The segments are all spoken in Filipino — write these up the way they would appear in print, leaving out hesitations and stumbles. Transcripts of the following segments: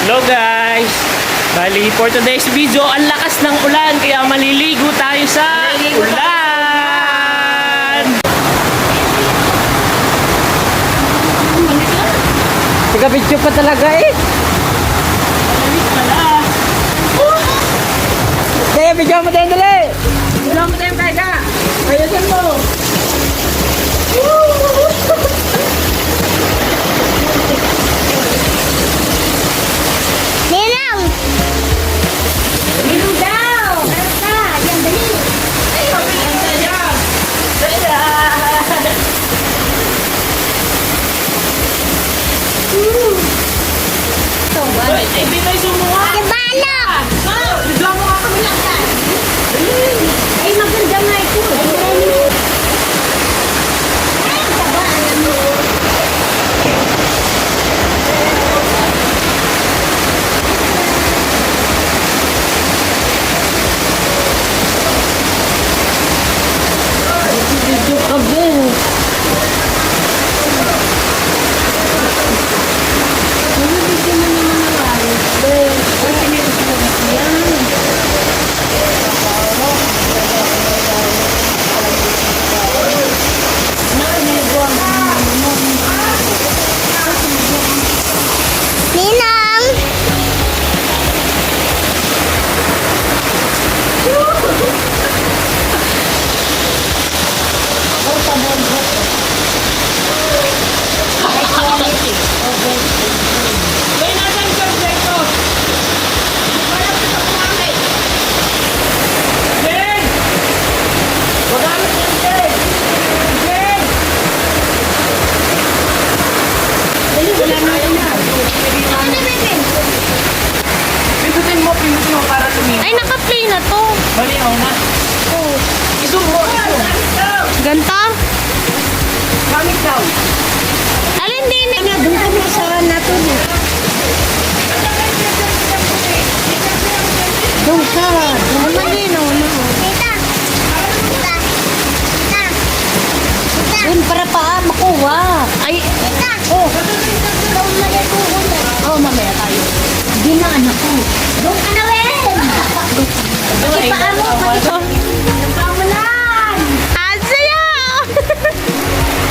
Hello guys! Bali, for today's video, ang lakas ng ulan kaya maliligo tayo sa ulan! Taga-video pa talaga eh. Malamig pala! Kaya video mo tayo dali. Video mo tayo kaya. Ayusin mo. Ninang! Ninang daw! Basta! Yan, dali! Hindi tayo sumuha! Kibalok! Bigla mo nga kami lang! Ay, maganda nga ito. Ay, taba, alam mo. Video ka ba? Ninang! May nasan ka, Jeko? Jen! Magamit yan, Jen! Jen! Dali, wala na yun na. Ano, bebe? Pindutin mo para tumingin. Ay, naka-play na to. Mali ako na. I-zoom mo, i-zoom. Ganta? Gamit daw. Alin din na. Doon kami sa natulog. Doon ka. Doon malinaw na. Doon para pa makuha. Ay. Oh. Oh, mamaya tayo. Hindi na, anak ko. Doon ka na, Wen. Pati paa mo. Napamulan. Asaya.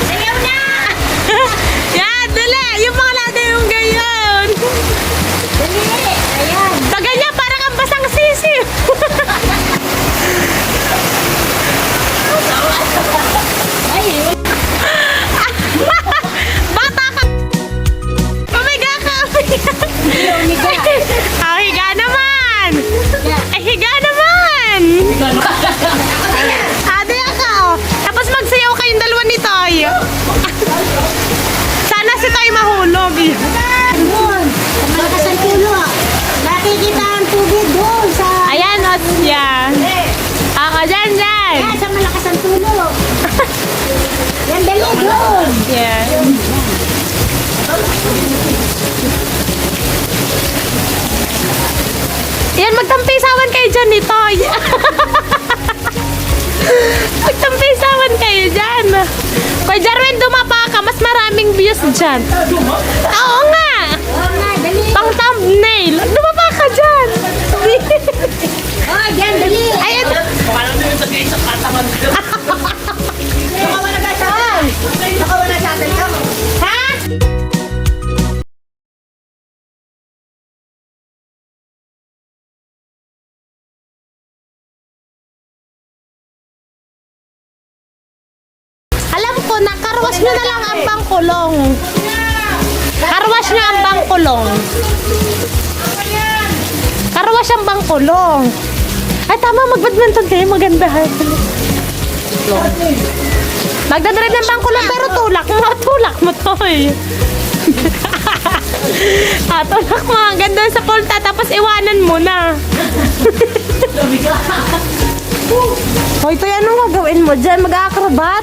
Sayaw na. Yan, dali. Yung mga natin yung ganyan. Dali. Ayan. Pag ganyan, parang ang basang sisi. Ay, bata ka. Umiga ka. Ah, higa naman. Ay, higa naman. Ate ako. Tapos magsayaw kayong dalawa ni Toy. Sana si Toy mahulog. Doon, malakas ang tulo. Nakikita ang tubig doon sa... Ayan, Osya. Ako, dyan. Yan, sa malakas ang tulo. Yan, dali doon. Yeah. Yan, magtampisawan kayo dyan ni Toy. Magtampisawan kayo dyan. Kay Jarwin, dumapa ka. Mas maraming views dyan. Oo nga. Oo nga, dali. Pang thumbnail. Dumapa ka dyan. Oh, yan, dali. Ayan. Baka lang din sa guys, sa katangan ko. Nakawala ka sa akin. Nakawala sa akin ka. Ha? Alam ko na, karwas nyo na lang ang bangkulong. Karwas nyo ang bangkulong. Karwas ang bangkulong. Ay, tama, mag-badminton kayo, maganda. Magdadrive ng bangkulong, pero tulak mo to eh. Tulak mo hanggang doon sa pulta, tapos iwanan mo na. Hoy, Toy, anong gagawin mo dyan? Mag-acrobat?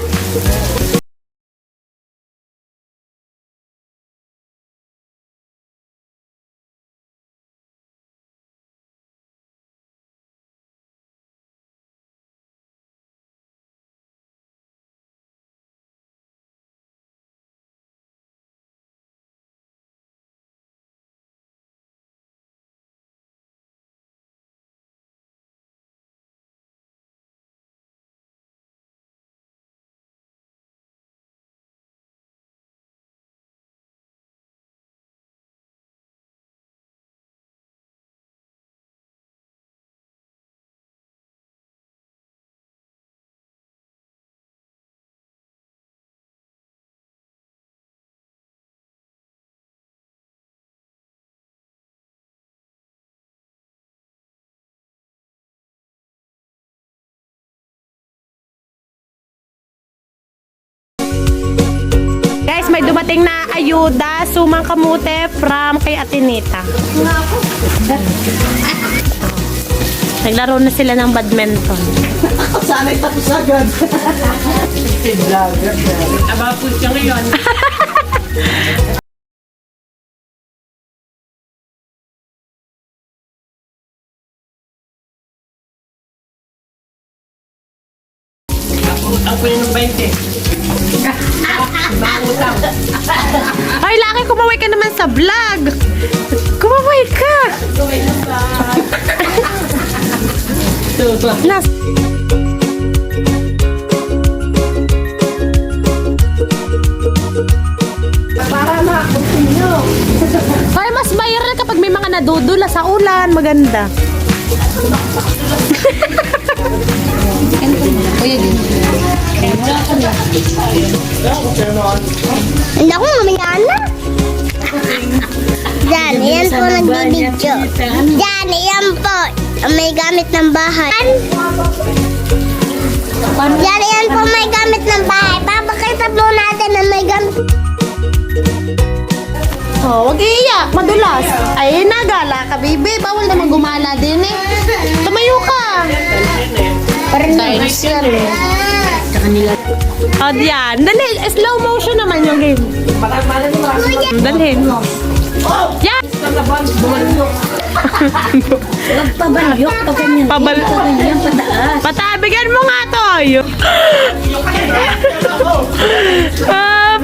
dumating na ayuda, sumang kamute from kay Atenita. Naglaro na sila ng badminton. Sana'y tapos agad. Aba po siya ngayon. Utang ko yun ng 20. Utang. Ay, laki, kumaway ka naman sa vlog. Kumaway ka. Nas. Para ma-continue. Ay, mas viral kapag may mga nadudula sa ulan. Maganda. Hindi ako mamaya na. Diyan, yan po nagbibidyo. Diyan, yan po. May gamit ng bahay. Diyan, yan po may gamit ng bahay. Papakita po natin na may gamit. Oh, wag iiyak. Madulas. Ay, nagala ka, baby. Bawal naman gumala din eh. Tumayo ka. Chinese yan eh. O, diyan. Dali. Slow motion naman yung game. Dalhin. Yan. Pabalyok pa ganyan. Patabigan mo nga to.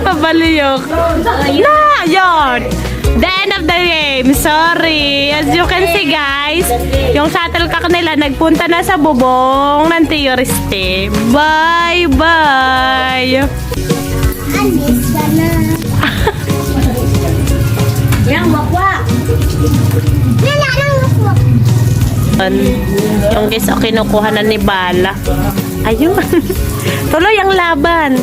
Pabaliyok. Na, yun. The end of the game. Sorry. As you can see, guys, yung shuttlecock nila nagpunta na sa bubong ng Tioriste. Bye-bye. Alis ka na. Yang wakwak. Wala nang wakwak. Yung guys, kinukuha na ni Bala. Ayun. Tuloy ang laban.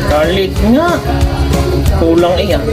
Garlic nga. Kulang iyan.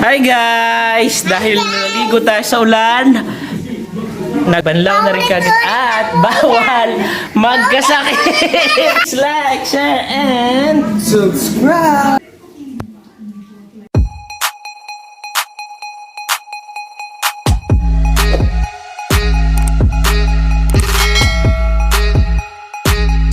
Hi guys! Dahil naligo tayo sa ulan, nagbanlaw na rin kagad at bawal magkasakit! Like, share, and subscribe!